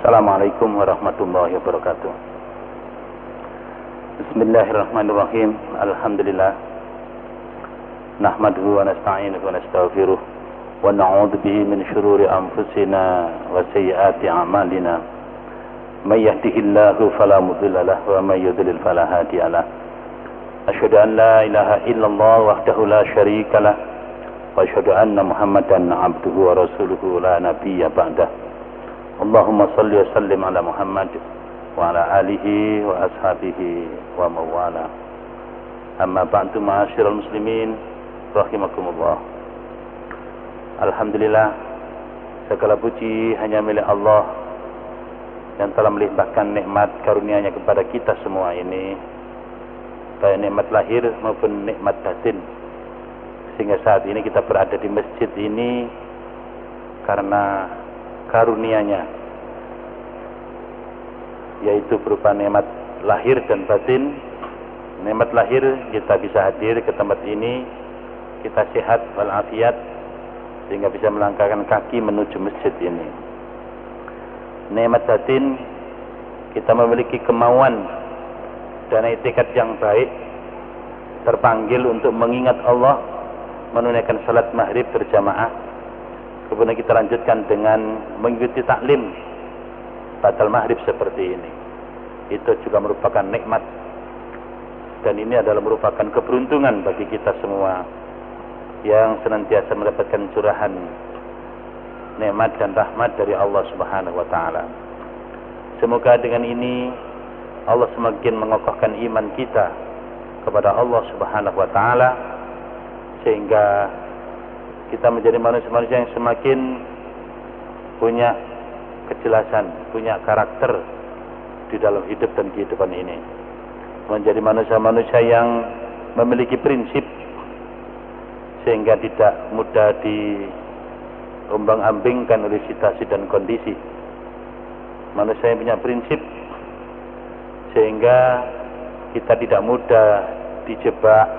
Assalamualaikum warahmatullahi wabarakatuh. Bismillahirrahmanirrahim. Alhamdulillah. Nahmaduhu wa nasta'inuhu wa nastaghfiruh wa na'udzu bihi min shururi anfusina wa sayyiati a'malina. May yahdihillahu fala mudilla lahu wa may yudlil fala hadiya lahu. Asyhadu an la ilaha illallah wahdahu la syarika lah wa asyhadu anna Muhammadan 'abduhu wa rasuluhu la nabiyya ba'dahu. Allahumma salli wa sallim ala Muhammad wa ala alihi wa ashabihi wa mawala. Amma ba'du, ma'asyiral muslimin rahimakumullah. Alhamdulillah, segala puji hanya milik Allah yang telah melimpahkan nikmat karunia-Nya kepada kita semua ini, baik nikmat lahir maupun nikmat batin, sehingga saat ini kita berada di masjid ini karena karunia-Nya, yaitu berupa nikmat lahir dan batin. Nikmat lahir, kita bisa hadir ke tempat ini, kita sehat walafiat, sehingga bisa melangkahkan kaki menuju masjid ini. Nikmat batin, kita memiliki kemauan dan etikat yang baik, terpanggil untuk mengingat Allah, menunaikan salat maghrib berjamaah. Kemudian kita lanjutkan dengan mengikuti taklim batal maghrib seperti ini. Itu juga merupakan nikmat, dan ini adalah merupakan keberuntungan bagi kita semua yang senantiasa mendapatkan curahan nikmat dan rahmat dari Allah Subhanahu wa taala. Semoga dengan ini Allah semakin mengokohkan iman kita kepada Allah Subhanahu wa taala, sehingga kita menjadi manusia-manusia yang semakin punya kejelasan, punya karakter di dalam hidup dan kehidupan ini. Menjadi manusia-manusia yang memiliki prinsip, sehingga tidak mudah diombang-ambingkan oleh situasi dan kondisi. Manusia yang punya prinsip, sehingga kita tidak mudah dijebak,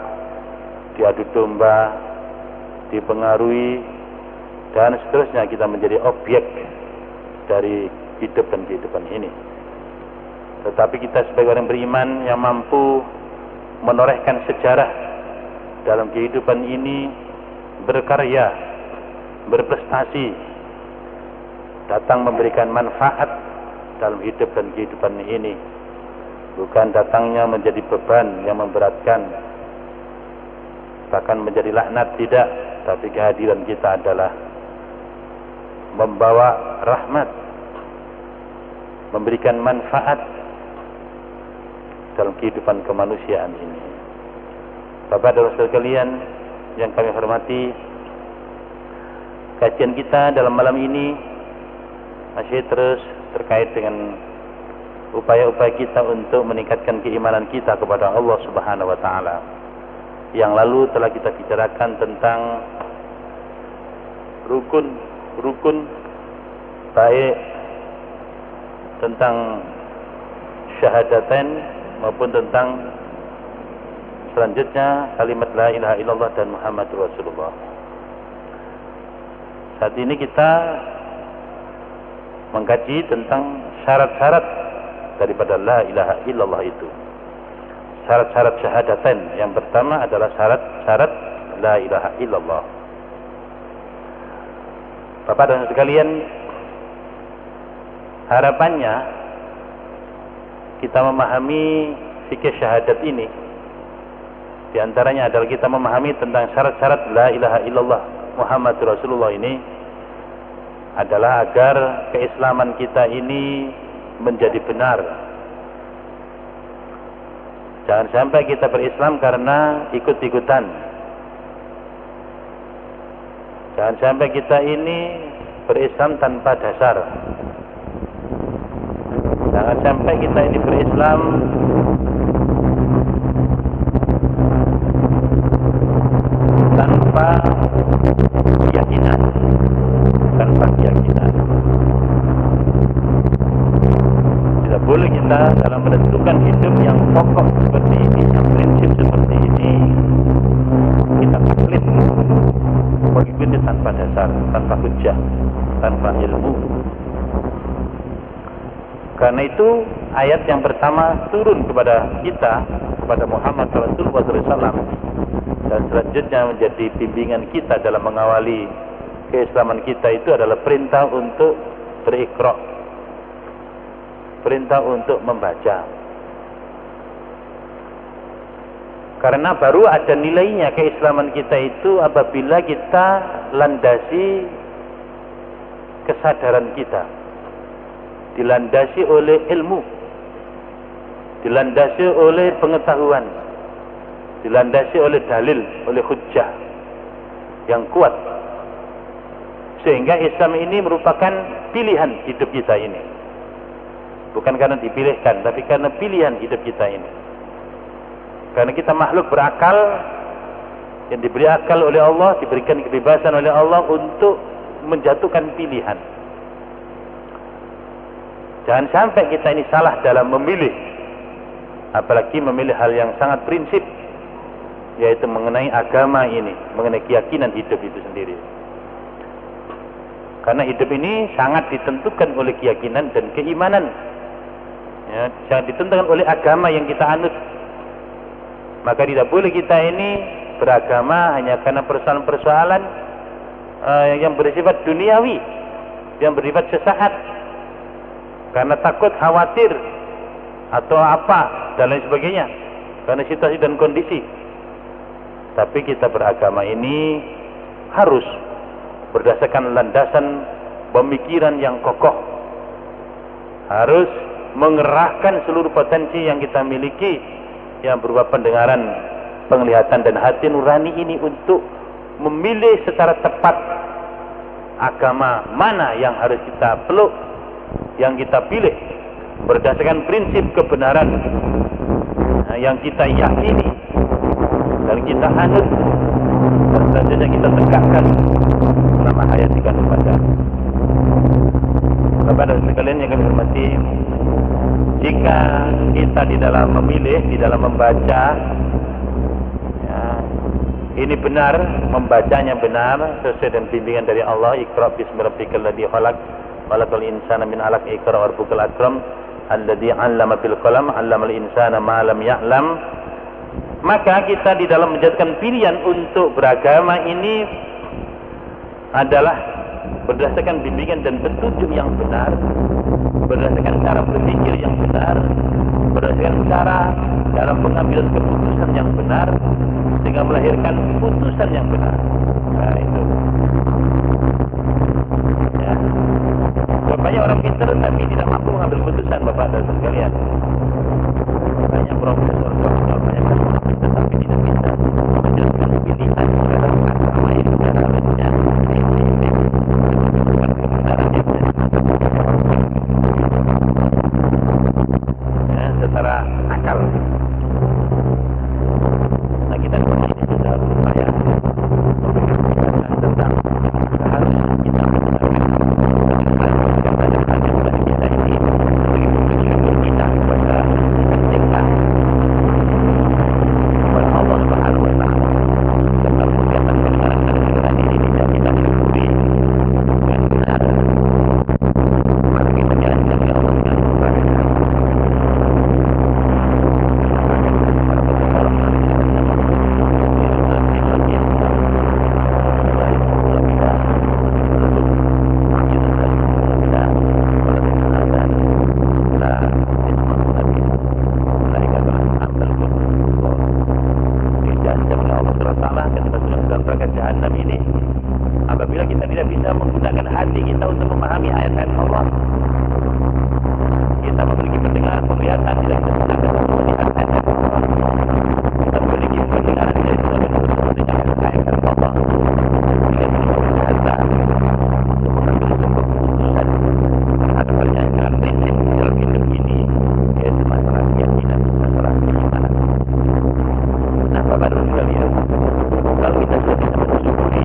diadu domba, dipengaruhi, dan seterusnya. Kita menjadi objek dari hidup dan kehidupan ini. Tetapi kita sebagai orang beriman yang mampu menorehkan sejarah dalam kehidupan ini, berkarya, berprestasi, datang memberikan manfaat dalam hidup dan kehidupan ini, bukan datangnya menjadi beban yang memberatkan, bahkan menjadi laknat, tidak. Tapi kehadiran kita adalah membawa rahmat, memberikan manfaat dalam kehidupan kemanusiaan ini. Bapak dan saudara sekalian yang kami hormati, kajian kita dalam malam ini masih terus terkait dengan upaya-upaya kita untuk meningkatkan keimanan kita kepada Allah Subhanahu wa taala. Yang lalu telah kita bicarakan tentang rukun baik tentang syahadatain maupun tentang selanjutnya kalimat la ilaha illallah dan Muhammadur Rasulullah. Saat ini kita mengkaji tentang syarat-syarat daripada la ilaha illallah itu. Syarat-syarat syahadatain. Yang pertama adalah syarat la ilaha illallah. Bapak dan sekalian, harapannya kita memahami fikih syahadat ini, di antaranya adalah kita memahami tentang syarat-syarat la ilaha illallah Muhammadur Rasulullah ini, adalah agar keislaman kita ini menjadi benar. Jangan sampai kita berislam karena ikut-ikutan. Jangan sampai kita ini berislam tanpa dasar. Jangan sampai kita ini berislam tanpa keyakinan. Tidak boleh kita dalam menentukan hidup yang pokok seperti ini, yang prinsip seperti ini, kita taklid mengikuti tanpa dasar, tanpa hujjah, tanpa ilmu. Karena itu ayat yang pertama turun kepada kita, kepada Muhammad Rasulullah SAW, dan selanjutnya menjadi bimbingan kita dalam mengawali keislaman kita, itu adalah perintah untuk berikra, perintah untuk membaca. Karena baru ada nilainya keislaman kita itu apabila kita landasi kesadaran kita, dilandasi oleh ilmu, dilandasi oleh pengetahuan, dilandasi oleh dalil, oleh hujjah yang kuat, sehingga Islam ini merupakan pilihan hidup kita ini, bukan karena dipilihkan, tapi karena pilihan hidup kita ini. Karena kita makhluk berakal, yang diberi akal oleh Allah, diberikan kebebasan oleh Allah untuk menjatuhkan pilihan. Jangan sampai kita ini salah dalam memilih, apalagi memilih hal yang sangat prinsip, yaitu mengenai agama ini, mengenai keyakinan hidup itu sendiri. Karena hidup ini sangat ditentukan oleh keyakinan dan keimanan, ya, sangat ditentukan oleh agama yang kita anut. Maka tidak boleh kita ini beragama hanya karena persoalan-persoalan yang bersifat duniawi, yang bersifat sesaat, karena takut, khawatir, atau apa dan lain sebagainya, karena situasi dan kondisi. Tapi kita beragama ini harus berdasarkan landasan pemikiran yang kokoh, harus mengerahkan seluruh potensi yang kita miliki, yang berupa pendengaran, penglihatan, dan hati nurani ini untuk memilih secara tepat agama mana yang harus kita peluk, yang kita pilih berdasarkan prinsip kebenaran yang kita yakini dan kita anut, dan selanjutnya kita tegakkan selama hayat kita kepada. Kepada sekalian yang kami hormati, jika kita di dalam memilih, di dalam membaca, ya, ini benar, membacanya benar sesuai dengan bimbingan dari Allah, Iqra bismi rabbikal ladzi khalaq, khalaqal insana min 'alaq, Iqra wa rabbukal akram, alladzi 'allama bil qalam, 'allamal insana ma lam ya'lam. Maka kita di dalam menjadikan pilihan untuk beragama ini adalah berdasarkan bimbingan dan petunjuk yang benar, berdasarkan cara berpikir yang benar, berdasarkan cara dalam pengambilan keputusan yang benar, sehingga melahirkan putusan yang benar. Nah itu, ya. Banyak orang pintar tapi tidak mampu mengambil putusan, Bapak dan sekalian. Banyak profesor, banyak orang pintar tapi tidak bisa menjelaskan pilihan dalam agama ini, dalamnya bukan kebenaran yang secara akal. Nah kita di sini sudah berupaya tentang harus kita kita ini bersyukur kita kepada kita kepada Allah Subhanahu Wa Taala, dan kemudian kebenaran dan kebenaran ini tidak kita syukuri dengan benar, maka kita jalankan ya Allah dengan benar. Apabila kita tidak bisa menggunakan hati kita untuk memahami ayat-ayat Allah, kita memiliki pendengaran, penglihatan, tidak bisa menggunakan untuk melihat ayat-ayat Allah. Kita memiliki pendengaran, tidak bisa menggunakan ayat-ayat Allah. Kita bisa berkata untuk mengambil sebuah keputusan terhadap hal yang sangat prinsip dalam hidup ini, yaitu masalah keyakinan, masalah keimanan. Nah, Bapak dan sekalian, kalau kita sudah bisa mensyukuri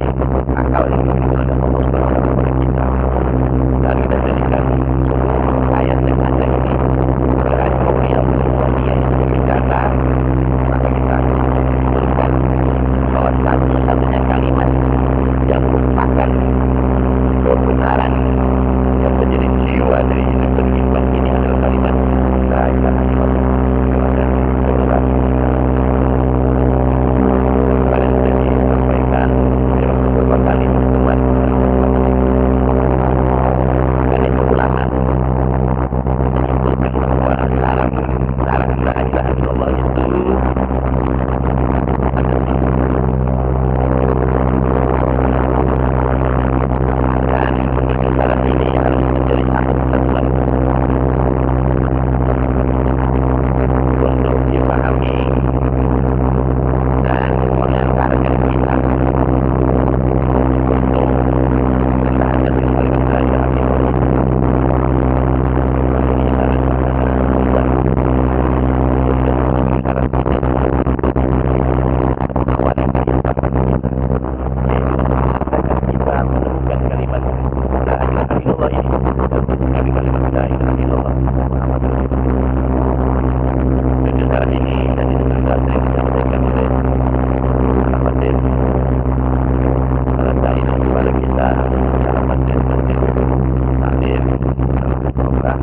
akal yang diberikan oleh Allah Subhanahu kepada kita, dan kita jadikan ayat yang ada ini berada di yang illallah ini dari kalimat la ilaha illallah Muhammadur Rasulullah. Tujuh syarat ini dan itu sudah sering disampaikan oleh Muhammadin para dai kepada kita, Muhammadin taklim dalam program.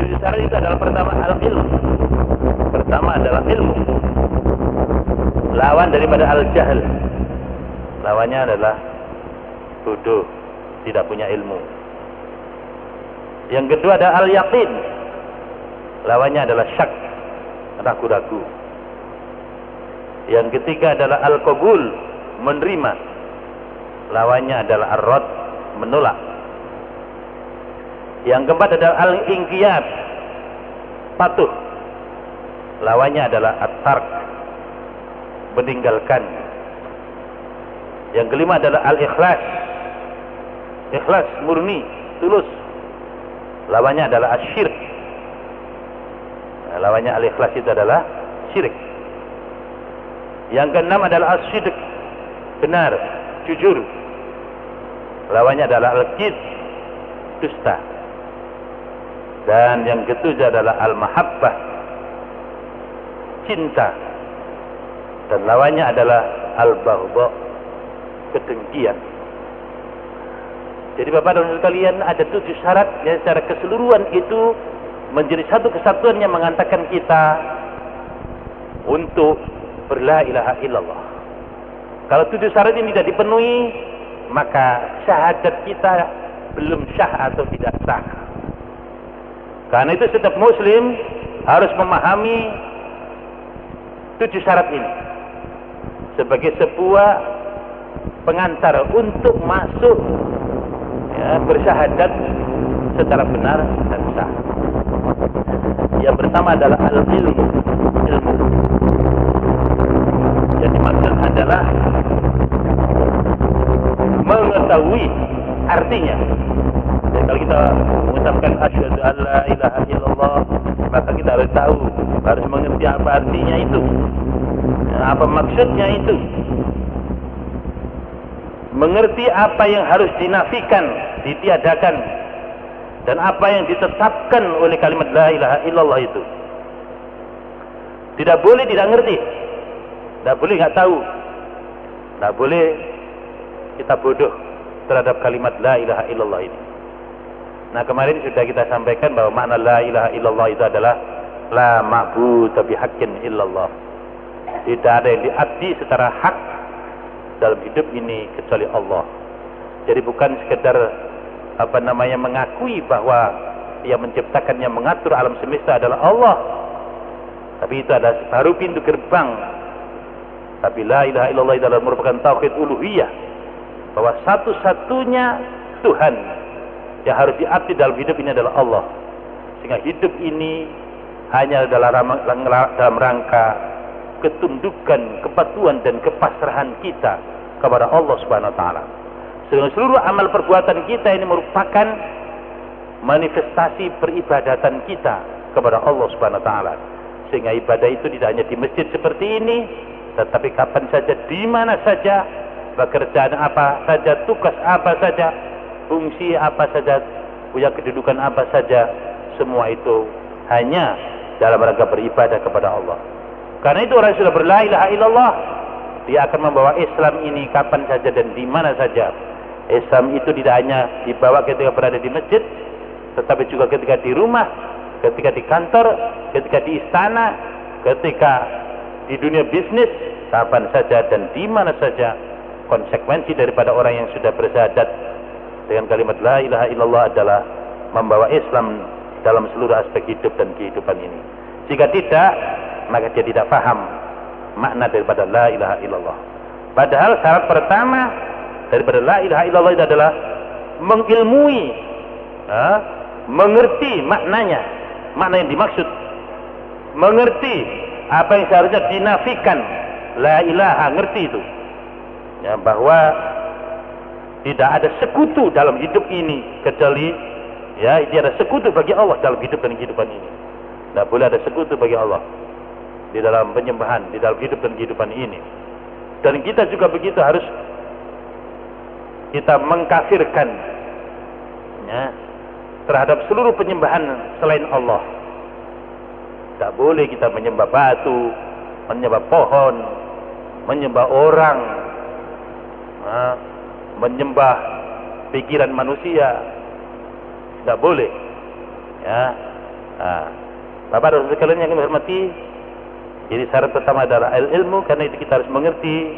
Tujuh syarat itu adalah pertama al-ilm. Pertama adalah ilmu. Lawan daripada al-jahl. Lawannya adalah bodoh, tidak punya ilmu. Yang kedua ada al-yaqin. Lawannya adalah syak, ragu-ragu. Yang ketiga adalah al-qabul, menerima. Lawannya adalah ar-rad, menolak. Yang keempat adalah al-inqiyad, patuh. Lawannya adalah at-tark, meninggalkan. Yang kelima adalah al-ikhlas, ikhlas, murni, tulus. Lawannya adalah asyirk. Lawannya al-ikhlas itu adalah syirik. Yang keenam adalah as-sidq, benar, jujur. Lawannya adalah al-kidz, dusta. Dan yang ketujuh adalah al-mahabbah, cinta. Dan lawannya adalah al-baghdha, kedengkian. Jadi Bapak dan Ibu sekalian, ada 7 syarat yang secara keseluruhan itu menjadi satu kesatuan yang mengantarkan kita untuk berla ilaha illallah. Kalau 7 syarat ini tidak dipenuhi, maka syahadat kita belum sah atau tidak sah. Karena itu setiap muslim harus memahami 7 syarat ini sebagai sebuah pengantar untuk masuk bersyahadat secara benar dan sah. Yang pertama adalah al-ilmu, ilmu. Yang dimaksud adalah mengetahui artinya. Dan kalau kita mengucapkan asyhadu an la ilaha illallah, maka kita harus tahu, harus mengerti apa artinya itu, apa maksudnya itu. Mengerti apa yang harus dinafikan, ditiadakan, dan apa yang ditetapkan oleh kalimat la ilaha illallah itu. Tidak boleh tidak ngerti, tidak boleh nggak tahu, tidak boleh kita bodoh terhadap kalimat la ilaha illallah ini. Nah, kemarin sudah kita sampaikan bahwa makna la ilaha illallah itu adalah la ma'budu bihaqqin illallah. Tidak ada yang diabdi secara hak dalam hidup ini kecuali Allah. Jadi bukan sekedar mengakui bahwa yang menciptakan, yang mengatur alam semesta adalah Allah, tapi itu adalah baru pintu gerbang. Tapi la ilaha illallah itu adalah merupakan tauhid uluhiyah, bahwa satu-satunya Tuhan yang harus diabdi dalam hidup ini adalah Allah. Sehingga hidup ini hanya dalam rangka ketundukan, kepatuhan dan kepasrahan kita kepada Allah Subhanahu wa taala. Seluruh amal perbuatan kita ini merupakan manifestasi peribadatan kita kepada Allah Subhanahu wa taala. Sehingga ibadah itu tidak hanya di masjid seperti ini, tetapi kapan saja, di mana saja, pekerjaan apa saja, tugas apa saja, fungsi apa saja, punya kedudukan apa saja, semua itu hanya dalam rangka beribadah kepada Allah. Karena itu orang yang sudah berla ilaha illallah, dia akan membawa Islam ini kapan saja dan di mana saja. Islam itu tidak hanya dibawa ketika berada di masjid, tetapi juga ketika di rumah, ketika di kantor, ketika di istana, ketika di dunia bisnis, kapan saja dan di mana saja. Konsekuensi daripada orang yang sudah bersyahadat dengan kalimat la ilaha illallah adalah membawa Islam dalam seluruh aspek hidup dan kehidupan ini. Jika tidak, maka dia tidak paham makna daripada la ilaha illallah. Padahal syarat pertama daripada la ilaha illallah itu adalah mengilmui, mengerti maknanya, makna yang dimaksud, mengerti apa yang seharusnya dinafikan. La ilaha, ngerti itu, ya, bahwa tidak ada sekutu dalam hidup ini kecuali, ya, dia ada sekutu bagi Allah dalam hidup dan kehidupan ini. Tidak boleh ada sekutu bagi Allah di dalam penyembahan, di dalam hidup dan kehidupan ini. Dan kita juga begitu, harus kita mengkafirkan ya, terhadap seluruh penyembahan selain Allah. Tak boleh kita menyembah batu, menyembah pohon, menyembah orang, menyembah pikiran manusia. Tak boleh. Ya. Bapak dan Saudara sekalian yang kami hormati, jadi syarat pertama adalah ilmu, karena itu kita harus mengerti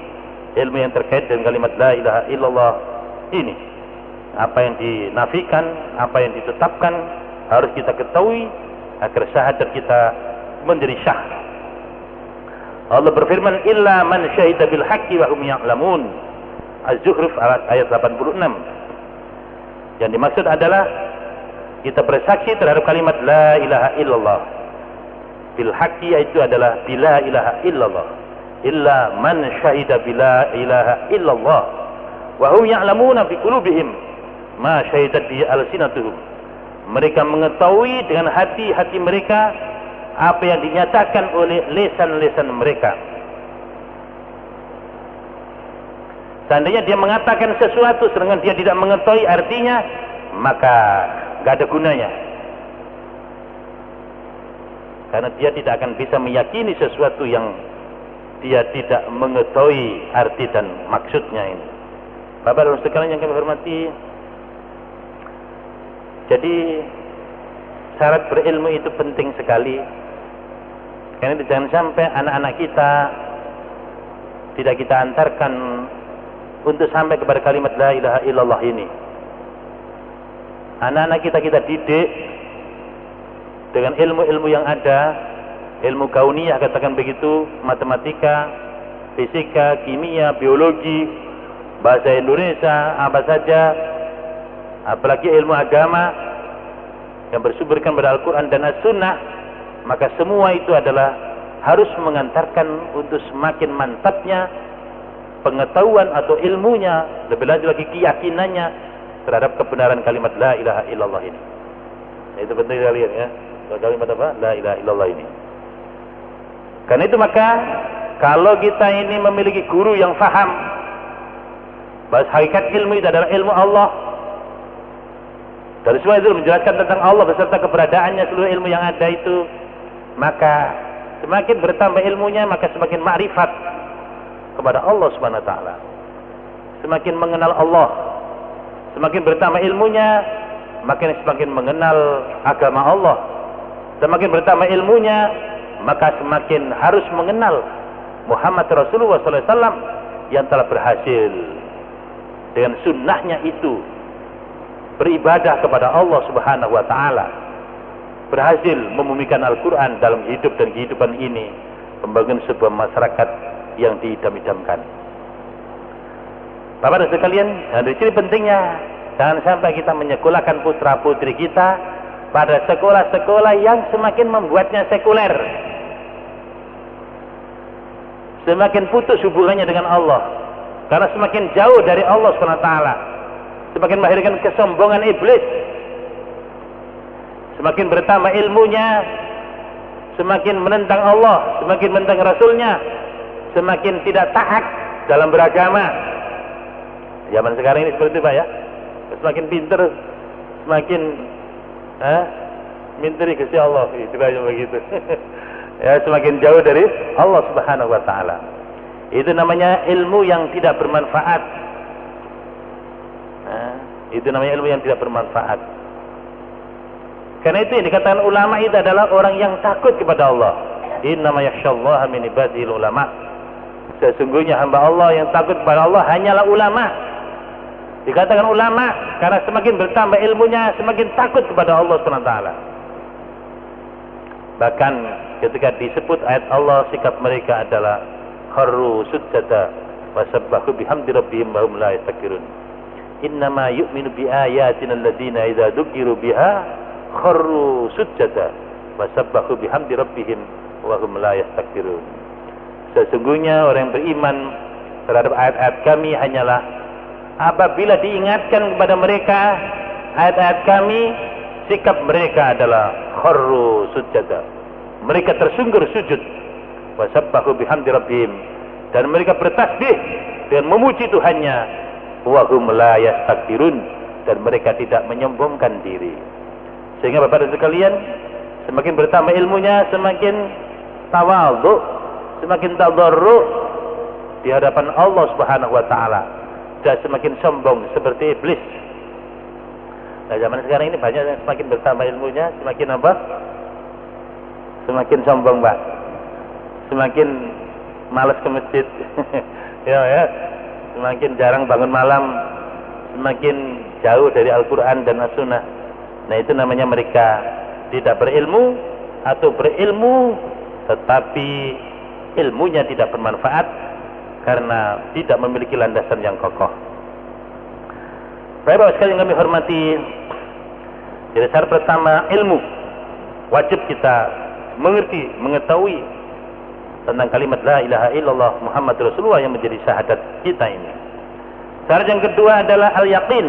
ilmu yang terkait dengan kalimat la ilaha illallah ini. Apa yang dinafikan, apa yang ditetapkan harus kita ketahui agar syahadat kita menjadi syah. Allah berfirman, illa man syahida bil haqqi wa hum ya'lamun. Az-Zukhruf ayat 86. Yang dimaksud adalah kita bersaksi terhadap kalimat la ilaha illallah. Bil haqqi itu adalah bila ilaha illallah. Illa man syahida bila ilaha illallah wa hum ya'lamuna fi qulubihim ma syahidat bi alsinatuhum. Mereka mengetahui dengan hati-hati mereka apa yang dinyatakan oleh lisan-lisan mereka. Seandainya dia mengatakan sesuatu sedangkan dia tidak mengetahui artinya, maka gak ada gunanya. Karena dia tidak akan bisa meyakini sesuatu yang dia tidak mengetahui arti dan maksudnya ini. Bapak dan sekalian yang kami hormati, jadi syarat berilmu itu penting sekali. Karena jangan sampai anak-anak kita tidak kita antarkan untuk sampai kepada kalimat la ilaha illallah ini. Anak-anak kita didik dengan ilmu-ilmu yang ada, ilmu kauniyah katakan begitu, matematika, fisika, kimia, biologi, bahasa Indonesia, apa saja, apalagi ilmu agama yang bersumberkan pada Al-Quran dan As-Sunnah, maka semua itu adalah harus mengantarkan untuk semakin mantapnya pengetahuan atau ilmunya, lebih lanjut lagi keyakinannya terhadap kebenaran kalimat la ilaha illallah ini. Itu penting kalian ya. Kalimat apa? La ilaha illallah ini. Karena itu maka kalau kita ini memiliki guru yang faham bahwa hakikat ilmu itu adalah ilmu Allah, dari semua itu menjelaskan tentang Allah beserta keberadaannya seluruh ilmu yang ada itu, maka semakin bertambah ilmunya, maka semakin ma'rifat kepada Allah Subhanahu wa taala. Semakin mengenal Allah, semakin bertambah ilmunya, makin semakin mengenal agama Allah. Semakin bertambah ilmunya, maka semakin harus mengenal Muhammad Rasulullah SAW yang telah berhasil dengan sunnahnya itu beribadah kepada Allah Subhanahu wa taala, berhasil memumikan Al-Quran dalam hidup dan kehidupan ini, membangun sebuah masyarakat yang diidam-idamkan. Bapak dan sekalian, dari sini pentingnya jangan sampai kita menyekolahkan putra putri kita pada sekolah-sekolah yang semakin membuatnya sekuler, semakin putus hubungannya dengan Allah, karena semakin jauh dari Allah SWT, semakin melahirkan kesombongan iblis. Semakin bertambah ilmunya, semakin menentang Allah, semakin menentang Rasulnya, semakin tidak taat dalam beragama. Zaman sekarang ini seperti itu Pak ya, semakin pinter, semakin minteri Gusti Allah, istilahnya begitu. Ya, semakin jauh dari Allah Subhanahu wa taala. Itu namanya ilmu yang tidak bermanfaat. Itu namanya ilmu yang tidak bermanfaat. Karena itu yang dikatakan ulama itu adalah orang yang takut kepada Allah. Innama yakhsyallaha min ibadil ulama. Sesungguhnya hamba Allah yang takut kepada Allah hanyalah ulama. Dikatakan ulama karena semakin bertambah ilmunya, semakin takut kepada Allah SWT. Bahkan ketika disebut ayat Allah, sikap mereka adalah kharru sujada wa sabbahu bihamdi rabbihim wa hum la yastakbirun. Innama yu'minu bi ayatina alladziina idza dzukiru biha kharru sujada wa sabbahu bihamdi rabbihim wa hum la yastakbirun. Sesungguhnya orang yang beriman terhadap ayat-ayat kami hanyalah apabila diingatkan kepada mereka ayat-ayat kami, sikap mereka adalah kharru sujada. Mereka tersungkur sujud. Wa sabbahu bihamdi rabbihim, dan mereka bertasbih dengan memuji Tuhannya. Wa hum la yastakbirun, dan mereka tidak menyombongkan diri. Sehingga Bapak dan sekalian, semakin bertambah ilmunya, semakin tawadhu, semakin tadarru di hadapan Allah Subhanahu wa taala, dan semakin sombong seperti iblis. Nah, zaman sekarang ini banyak yang semakin bertambah ilmunya, semakin apa? Semakin sombong, Pak. Semakin malas ke masjid. ya. Semakin jarang bangun malam, semakin jauh dari Al-Qur'an dan As-Sunnah. Nah, itu namanya mereka tidak berilmu, atau berilmu tetapi ilmunya tidak bermanfaat karena tidak memiliki landasan yang kokoh. Bapak sekalian yang kami hormati, jadi syarat pertama ilmu. Wajib kita mengerti, mengetahui tentang kalimat la ilaha illallah Muhammad Rasulullah yang menjadi syahadat kita ini. Syarat yang kedua adalah al-yaqin,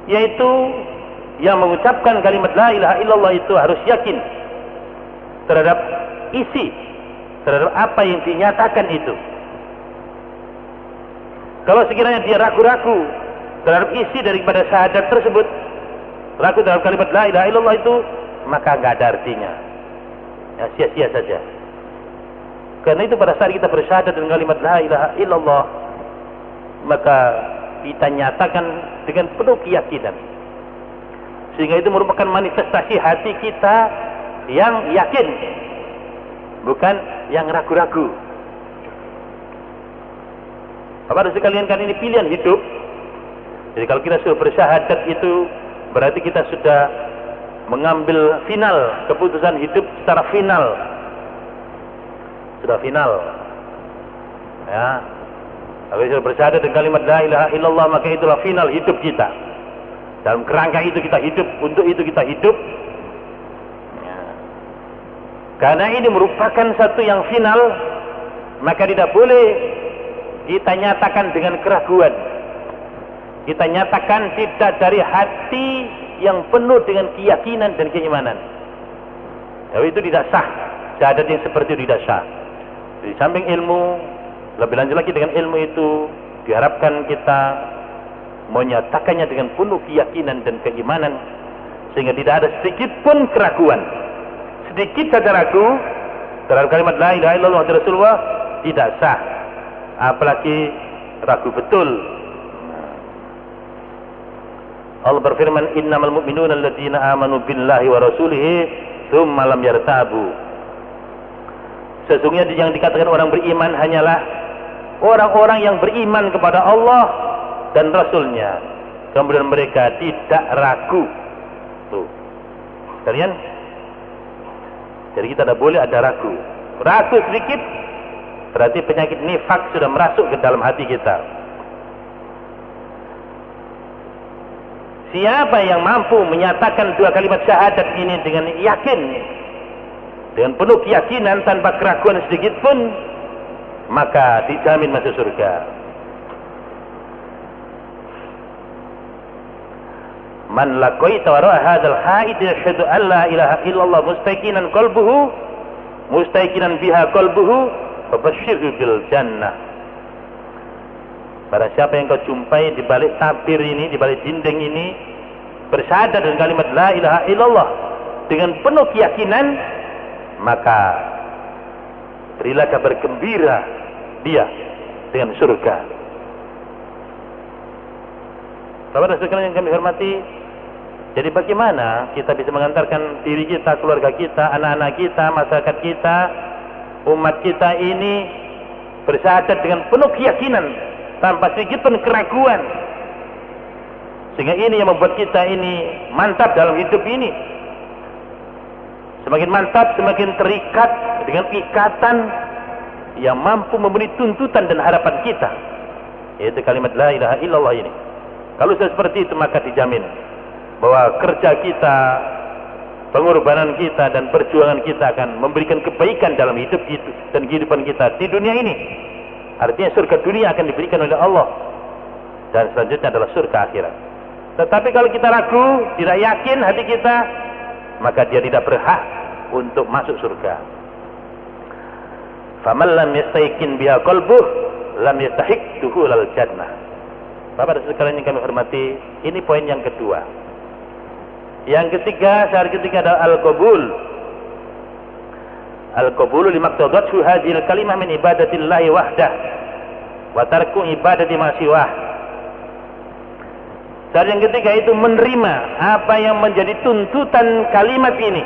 yaitu yang mengucapkan kalimat la ilaha illallah itu harus yakin terhadap isi, terhadap apa yang dinyatakan itu. Kalau sekiranya dia ragu-ragu terhadap isi daripada syahadat tersebut, ragu terhadap kalimat la ilaha illallah itu, maka nggak ada artinya, ya, sia-sia saja. Karena itu pada saat kita bersyahadat dengan kalimat la ilaha illallah, maka kita nyatakan dengan penuh keyakinan, sehingga itu merupakan manifestasi hati kita yang yakin, bukan yang ragu-ragu. Bapak dan sekalian, kan ini pilihan hidup. Jadi kalau kita sudah bersyahadat itu berarti kita sudah mengambil final, keputusan hidup secara final. Sudah final. Ya. Kalau kita bersyahadat dengan kalimat la ilaha illallah, maka itulah final hidup kita. Dalam kerangka itu kita hidup, untuk itu kita hidup. Ya. Karena ini merupakan satu yang final, maka tidak boleh kita nyatakan dengan keraguan. Kita nyatakan tidak dari hati yang penuh dengan keyakinan dan keimanan. Jadi itu tidak sah. Syahadat yang seperti itu tidak sah. Di samping ilmu, lebih lanjut lagi dengan ilmu itu diharapkan kita menyatakannya dengan penuh keyakinan dan keimanan, sehingga tidak ada sedikit pun keraguan. Sedikit saja ragu terhadap kalimat la ilaha illallah Rasulullah tidak sah, apalagi ragu betul. Allah berfirman, innamal mu'minuna alladzina amanu billahi wa rasulihi tsumma lam yartabu. Sesungguhnya yang dikatakan orang beriman hanyalah orang-orang yang beriman kepada Allah dan Rasulnya, kemudian mereka tidak ragu. Tuh, kalian, jadi kita tidak boleh ada ragu. Ragu sedikit berarti penyakit nifak sudah merasuk ke dalam hati kita. Siapa yang mampu menyatakan dua kalimat syahadat ini dengan yakin, dengan penuh keyakinan tanpa keraguan sedikit pun, maka dijamin masuk surga. Man laqaita wara hadzal haid yashhadu an la ilaha illallah mustaqinan qalbuhu mustaqinan biha qalbuhu fabashshirhu bil jannah. Pada siapa yang kau jumpai di balik tabir ini, di balik dinding ini, bersyahadat dengan kalimat la ilaha illallah dengan penuh keyakinan, maka berilah kabar gembira dia dengan surga. Bapak dan sekalian yang kami hormati, jadi bagaimana kita bisa mengantarkan diri kita, keluarga kita, anak-anak kita, masyarakat kita, umat kita ini bersyahadat dengan penuh keyakinan tanpa sedikit pun keraguan, sehingga ini yang membuat kita ini mantap dalam hidup ini. Semakin mantap, semakin terikat dengan ikatan yang mampu memenuhi tuntutan dan harapan kita, yaitu kalimat la ilaha illallah ini. Kalau sudah seperti itu, maka dijamin bahwa kerja kita, pengorbanan kita, dan perjuangan kita akan memberikan kebaikan dalam hidup kita dan kehidupan kita di dunia ini. Artinya surga dunia akan diberikan oleh Allah, dan selanjutnya adalah surga akhirat. Tetapi kalau kita ragu, tidak yakin hati kita, maka dia tidak berhak untuk masuk surga. Faman lam yastayqin biha qalbuh lam yastahiq dukhulal jannah. Bapak dan sekalian yang kami hormati, ini poin yang kedua. Yang ketiga, syarat ketiga adalah al-qabul. Al-qabulu limaktadhathu hadhil kalimah min ibadatillahi wahdah wa tarku ibadati ma siwah. Syarat yang ketiga itu menerima apa yang menjadi tuntutan kalimat ini.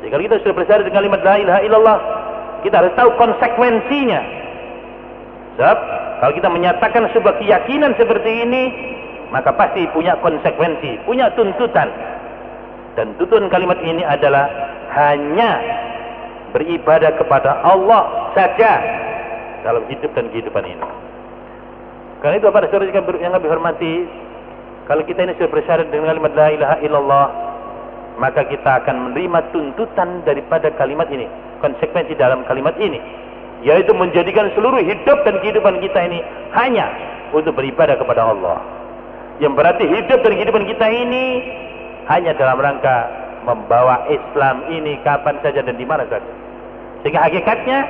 Jadi kalau kita sudah bersyarat dengan kalimat la ilaha illallah, kita harus tahu konsekuensinya. Sebab kalau kita menyatakan sebuah keyakinan seperti ini, maka pasti punya konsekuensi, punya tuntutan. Dan tuntutan kalimat ini adalah hanya beribadah kepada Allah saja dalam hidup dan kehidupan ini. Karena itu Bapak dan Saudara yang kami hormati, kalau kita ini sudah bersyarat dengan kalimat la ilaha illallah, maka kita akan menerima tuntutan daripada kalimat ini, konsekuensi dalam kalimat ini, yaitu menjadikan seluruh hidup dan kehidupan kita ini hanya untuk beribadah kepada Allah. Yang berarti hidup dan kehidupan kita ini hanya dalam rangka membawa Islam ini kapan saja dan di mana saja. Sehingga hakikatnya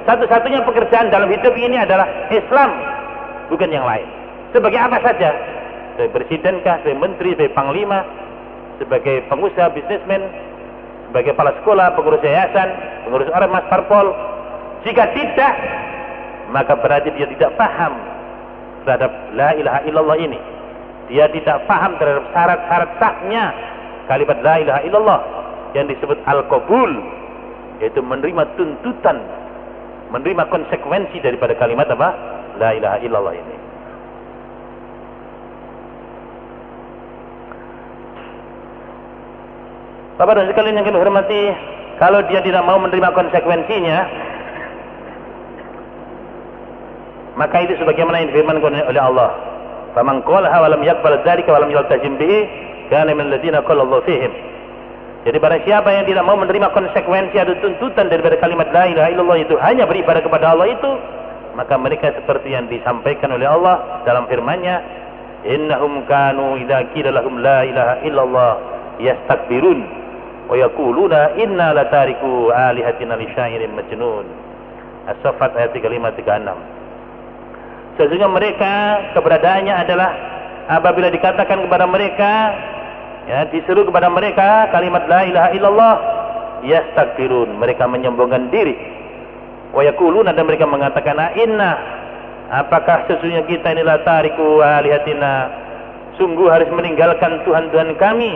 satu-satunya pekerjaan dalam hidup ini adalah Islam, bukan yang lain. Sebagai apa saja, sebagai presidenkah, sebagai menteri, sebagai panglima, sebagai pengusaha, bisnismen, sebagai kepala sekolah, pengurus yayasan, pengurus ormas, parpol. Jika tidak, maka berarti dia tidak paham terhadap la ilaha illallah ini. Dia tidak paham terhadap syarat-syarat sahnya kalimat la ilaha illallah yang disebut al-qabul, yaitu menerima tuntutan, menerima konsekuensi daripada kalimat apa? La ilaha illallah ini. Bapak dan sekalian yang kami hormati, kalau dia tidak mau menerima konsekuensinya, maka itu sebagaimana yang difirmankan oleh Allah, faman qalaha wa lam yaqbal dzalika wa lam yaltazim bihi kana min alladziina qala Allah fihim. Jadi barang siapa yang tidak mau menerima konsekuensi atau tuntutan daripada kalimat la ilaha illallah itu hanya beribadah kepada Allah itu, maka mereka seperti yang disampaikan oleh Allah dalam firman-Nya, innahum kanu idza qila lahum la ilaha illallah yastakbirun wa yaquluna inna latariku alihatina li syairin majnun. As-Saffat ayat 35-36. Sesungguhnya mereka keberadaannya adalah apabila dikatakan kepada mereka, ya, diseru kepada mereka kalimat la ilaha illallah, yastakbirun, mereka menyombongkan diri. Wa yaquluna, dan mereka mengatakan inna, apakah sesungguhnya kita ini latariku alihatina, sungguh harus meninggalkan Tuhan-Tuhan kami,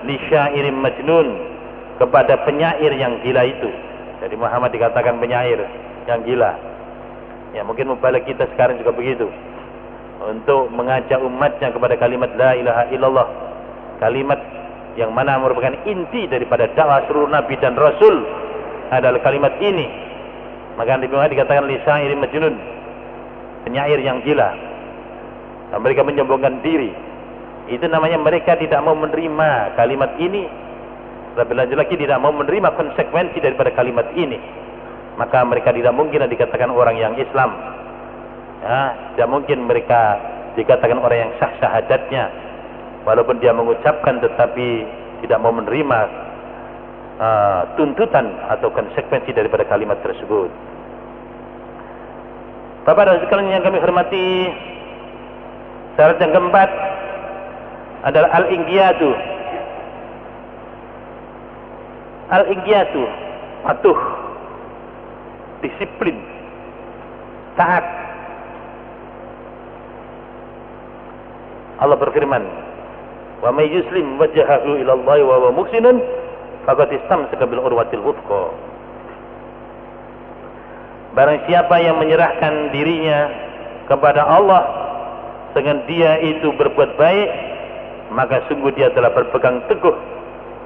li syairin majnun, kepada penyair yang gila itu. Jadi Muhammad dikatakan penyair yang gila. Ya, mungkin mubalik kita sekarang juga begitu, untuk mengajak umatnya kepada kalimat la ilaha illallah, kalimat yang mana merupakan inti daripada dakwah seluruh nabi dan rasul adalah kalimat ini. Maka dikatakan li syairin majnun, penyair yang gila. Dan mereka menyombongkan diri. Itu namanya mereka tidak mau menerima kalimat ini. Lebih lanjut lagi, tidak mau menerima konsekuensi daripada kalimat ini. Maka mereka tidak mungkin dikatakan orang yang Islam, ya, tidak mungkin mereka dikatakan orang yang sah syahadatnya, walaupun dia mengucapkan tetapi tidak mau menerima tuntutan atau konsekuensi daripada kalimat tersebut. Bapak dan sekalian yang kami hormati, syarat yang keempat adalah al-inqiyadu. Al-inqiyadu, patuh, disiplin, taat. Allah berfirman, wa may yuslim wajhahu ila Allah wa huwa muhsinun faqad istamsaka bil urwatil wuthqa. Barang siapa yang menyerahkan dirinya kepada Allah dengan dia itu berbuat baik, maka sungguh dia telah berpegang teguh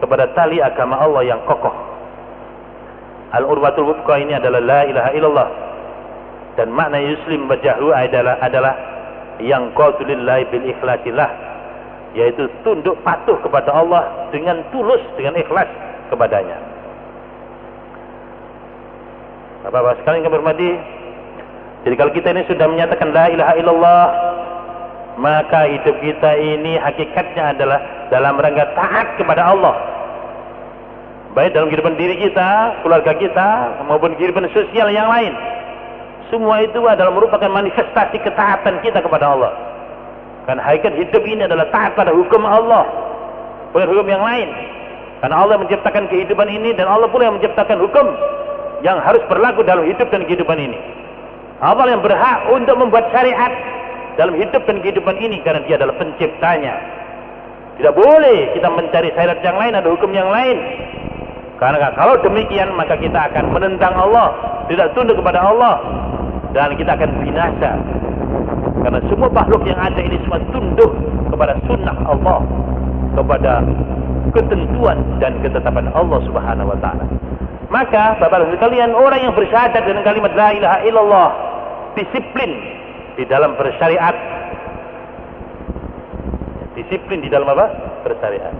kepada tali agama Allah yang kokoh. Al-urwatul wuthqa ini adalah la ilaha illallah, dan makna yuslim wajhahu adalah yang qaulillahi bil ikhlasillah, yaitu tunduk patuh kepada Allah dengan tulus, dengan ikhlas kepadanya. Bapak-bapak sekalian kami hormati, jadi kalau kita ini sudah menyatakan la ilaha illallah, maka hidup kita ini hakikatnya adalah dalam rangka taat kepada Allah, baik dalam kehidupan diri kita, keluarga kita, maupun kehidupan sosial yang lain. Semua itu adalah merupakan manifestasi ketaatan kita kepada Allah. Karena hakikat hidup ini adalah taat pada hukum Allah, bukan hukum yang lain. Karena Allah menciptakan kehidupan ini dan Allah pula yang menciptakan hukum yang harus berlaku dalam hidup dan kehidupan ini. Allah yang berhak untuk membuat syariat dalam hidup dan kehidupan ini karena Dia adalah penciptanya. Tidak boleh kita mencari syariat yang lain, ada hukum yang lain. Karena kalau demikian maka kita akan menentang Allah, tidak tunduk kepada Allah, dan kita akan binasa. Karena semua makhluk yang ada ini semua tunduk kepada sunnah Allah, kepada ketentuan dan ketetapan Allah Subhanahu wa taala. Maka Bapak-Ibu sekalian, orang yang bersyahadat dengan kalimat la ilaha illallah disiplin di dalam bersyariat. Disiplin di dalam apa? Bersyariat.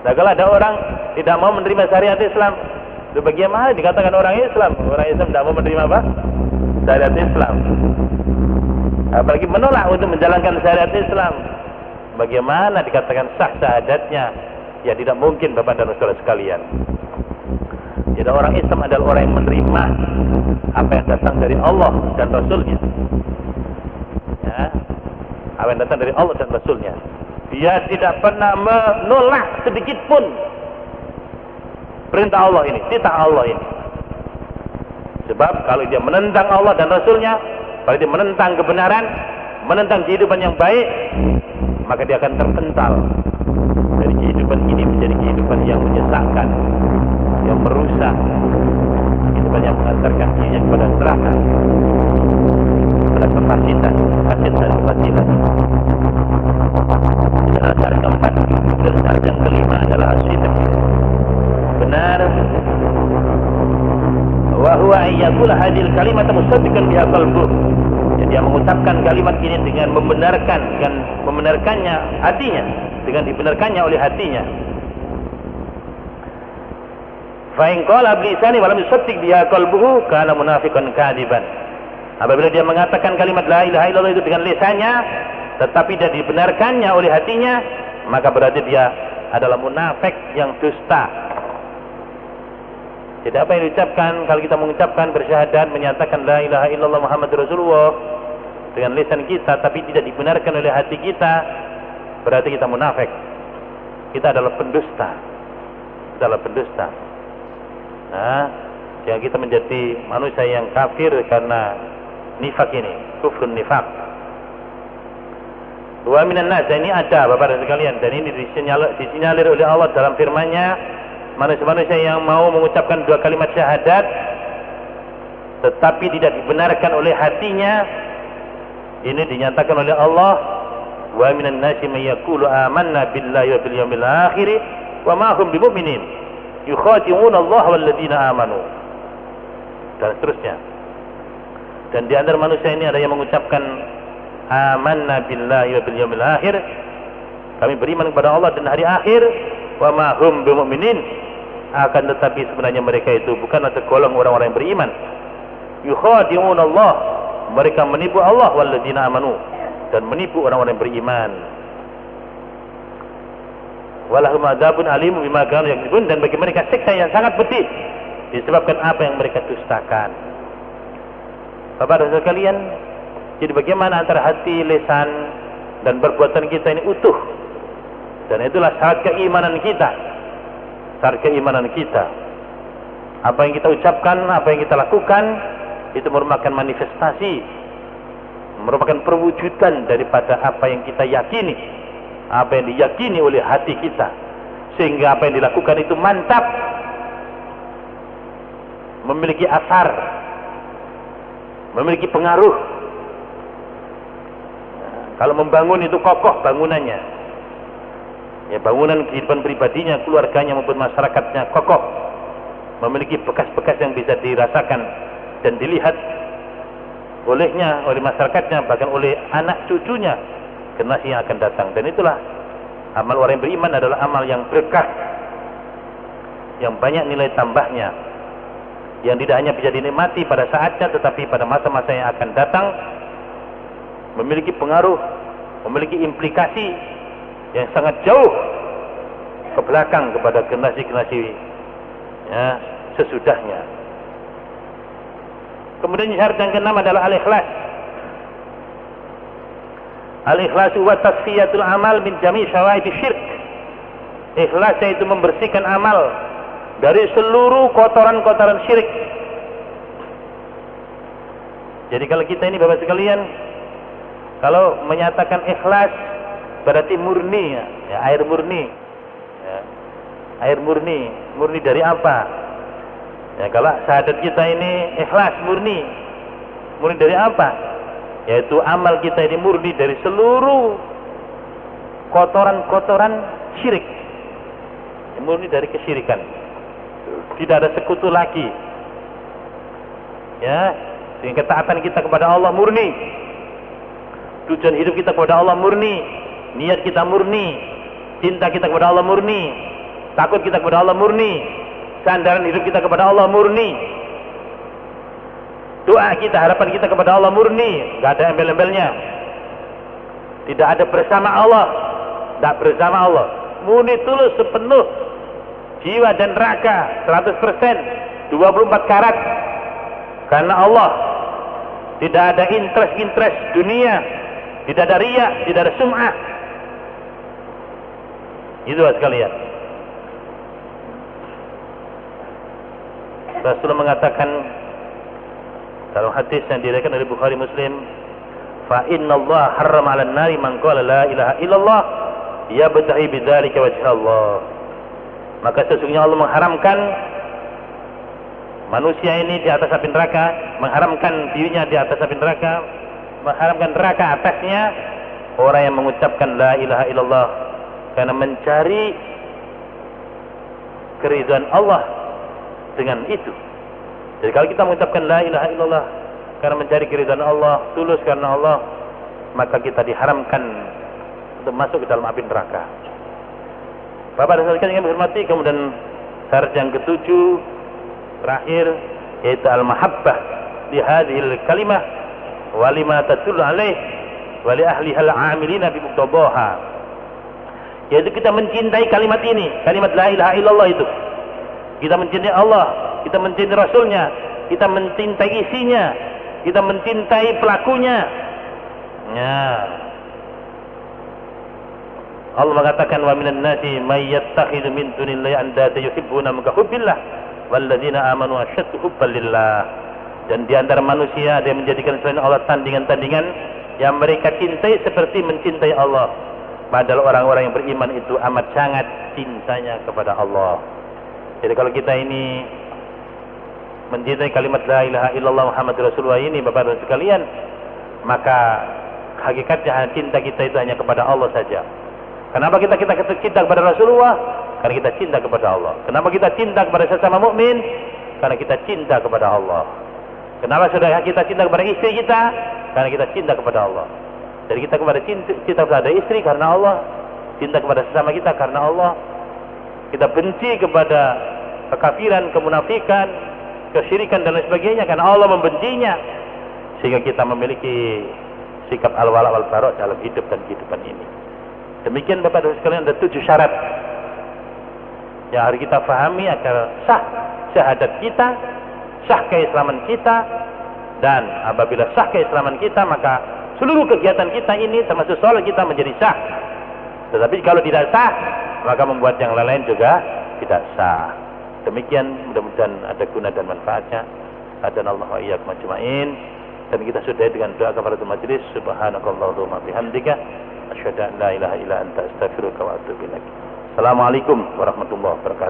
Nah, kalau ada orang tidak mau menerima syariat Islam, itu bagaimana dikatakan orang Islam? Orang Islam tidak mau menerima apa? Syariat Islam. Apalagi menolak untuk menjalankan syariat Islam. Bagaimana dikatakan sah syahadatnya? Ya tidak mungkin Bapak dan Saudara sekalian. Jadi orang Islam adalah orang yang menerima apa yang datang dari Allah dan Rasulnya. Ya, apa yang datang dari Allah dan Rasulnya. Dia tidak pernah menolak sedikit pun perintah Allah ini, titah Allah ini. Sebab kalau dia menentang Allah dan Rasulnya, kalau dia menentang kebenaran, menentang kehidupan yang baik, maka dia akan terpental dari kehidupan ini menjadi kehidupan yang menyesatkan, yang merusak, kehidupan yang mengantarkan dirinya kepada neraka, kepada kefasidan dan kebatilan. Dasar keempat dan dasar yang kelima adalah as-sidq. Benar. Wa huwa ayyakula hadil kalimat musaddiqan biha qalbuh. Jadi dia mengucapkan kalimat ini dengan membenarkannya hatinya, dengan dibenarkannya oleh hatinya. Fa in qala bi lisani wa lam yusaddiq biha qalbuhu kana munafiqan kadiban. Apabila dia mengatakan kalimat la ilaha illallah itu dengan lisannya, tetapi dia dibenarkannya oleh hatinya, maka berarti dia adalah munafik yang dusta. Jadi apa yang diucapkan, kalau kita mengucapkan bersyahadat, menyatakan la ilaha illallah Muhammadur Rasulullah dengan lisan kita, tapi tidak dibenarkan oleh hati kita, berarti kita munafik. Kita adalah pendusta. Kita adalah pendusta. Nah, yang kita menjadi manusia yang kafir karena nifak ini, kufrun nifak. Wa minan nas, ini ada Bapak dan sekalian, dan ini disinyalir oleh Allah dalam firman-Nya, manusia-manusia yang mau mengucapkan dua kalimat syahadat tetapi tidak dibenarkan oleh hatinya, ini dinyatakan oleh Allah, wa minan nasi may yaqulu amanna billahi wa bil yawmil akhir wa ma hum bimu'minin yukhadi'una Allah wal ladzina amanu, dan seterusnya. Dan di antara manusia ini ada yang mengucapkan amanna billahi wa bil yawmil akhir, kami beriman kepada Allah dan hari akhir, wa ma hum bimu'minin, akan tetapi sebenarnya mereka itu bukanlah tergolong orang-orang yang beriman. Yukhadi'un Allah, mereka menipu Allah wal ladzina amanu, dan menipu orang-orang yang beriman. Walahum adzabun alim bima kanu yakdzibun, dan bagi mereka siksa yang sangat pedih disebabkan apa yang mereka dustakan. Bapak dan sekalian, jadi bagaimana antara hati, lisan dan perbuatan kita ini utuh? Dan itulah syarat keimanan kita. Syarat keimanan kita. Apa yang kita ucapkan, apa yang kita lakukan, itu merupakan manifestasi, merupakan perwujudan daripada apa yang kita yakini, apa yang diyakini oleh hati kita. Sehingga apa yang dilakukan itu mantap, memiliki asar, memiliki pengaruh. Kalau membangun itu kokoh bangunannya, ya, bangunan kehidupan pribadinya, keluarganya maupun masyarakatnya kokoh, memiliki bekas-bekas yang bisa dirasakan dan dilihat olehnya, oleh masyarakatnya, bahkan oleh anak cucunya, generasi yang akan datang. Dan itulah amal orang yang beriman, adalah amal yang berkah, yang banyak nilai tambahnya, yang tidak hanya bisa dinikmati pada saatnya, tetapi pada masa-masa yang akan datang memiliki pengaruh, memiliki implikasi yang sangat jauh ke belakang kepada generasi-generasi, ya, sesudahnya. Kemudian syarat yang keenam adalah al-ikhlas. Al-ikhlasu wa tasfiyatul amal min jami' syawa'ib syirk. Ikhlas yaitu membersihkan amal dari seluruh kotoran-kotoran syirik. Jadi kalau kita ini Bapak sekalian, kalau menyatakan ikhlas berarti murni, ya, air murni, ya, air murni, murni dari apa? Ya, kalau syahadat kita ini ikhlas murni, murni dari apa? Yaitu amal kita ini murni dari seluruh kotoran-kotoran syirik, ya, murni dari kesyirikan, tidak ada sekutu lagi, ya. Dengan ketaatan kita kepada Allah murni, tujuan hidup kita kepada Allah murni, niat kita murni, cinta kita kepada Allah murni, takut kita kepada Allah murni, sandaran hidup kita kepada Allah murni, doa kita, harapan kita kepada Allah murni, nggak ada embel-embelnya, tidak ada bersama Allah, tidak bersama Allah, murni tulus sepenuh jiwa dan raga, 100%, 24 karat karena Allah. Tidak ada interest dunia, tidak ada riya, tidak ada sum'ah. Itu sekalian. Rasulullah mengatakan dalam hadis yang diriwayatkan oleh Bukhari Muslim, fa innallaha harrama 'alan nari man qala la ilaha illallah yabtaghi bidzalika wajha Allah. Maka sesungguhnya Allah mengharamkan manusia ini di atas api neraka, mengharamkan dirinya di atas api neraka, mengharamkan neraka atasnya orang yang mengucapkan la ilaha illallah karena mencari keridhaan Allah dengan itu. Jadi kalau kita mengucapkan la ilaha illallah karena mencari keridhaan Allah, tulus karena Allah, maka kita diharamkan untuk masuk ke dalam api neraka. Bapak dan saudara yang dihormati, kemudian syarat yang ketujuh terakhir yaitu al-mahabbah li hadhil kalimah wa lima tadullu alaih wa li ahliha al-amilina bi muqtadaha. Yaitu kita mencintai kalimat ini, kalimat la ilaha illallah itu. Kita mencintai Allah, kita mencintai Rasulnya, kita mencintai isinya, kita mencintai pelakunya. Ya. Allah mengatakan wa minan nasi may yattakhidhu min dunillahi andada yuhibbuna ka hubbillah walladzina amanu asyaddu hubban lillah. Dan di antara manusia ada yang menjadikan selain Allah tandingan-tandingan yang mereka cintai seperti mencintai Allah. Padahal orang-orang yang beriman itu amat sangat cintanya kepada Allah. Jadi kalau kita ini mencintai kalimat la ilaha illallah Muhammadur Rasulullah ini Bapak dan sekalian, maka hakikatnya cinta kita itu hanya kepada Allah saja. Kenapa kita cinta kepada Rasulullah? Karena kita cinta kepada Allah. Kenapa kita cinta kepada sesama mukmin? Karena kita cinta kepada Allah. Kenapa saudara kita cinta kepada istri kita? Karena kita cinta kepada Allah. Jadi kita cinta kepada istri karena Allah, cinta kepada sesama kita karena Allah. Kita benci kepada kekafiran, kemunafikan, kesyirikan dan lain sebagainya karena Allah membencinya. Sehingga kita memiliki sikap al-wala wal bara' dalam hidup dan kehidupan ini. Demikian Bapak dan sekalian, ada 7 syarat yang harus kita pahami agar sah syahadat kita, sah keislaman kita, dan apabila sah keislaman kita maka seluruh kegiatan kita ini termasuk sholat kita menjadi sah. Tetapi kalau tidak sah maka membuat yang lain juga tidak sah. Demikian, mudah-mudahan ada guna dan manfaatnya. Hadanallahu wa iyyakum ajma'in. Dan kita sudahi dengan doa kafaratul majelis. Subhanakallahumma bihamdika asyhadu an la ilaha illa anta astaghfiruka wa atubu ilaik. Assalamualaikum warahmatullahi wabarakatuh.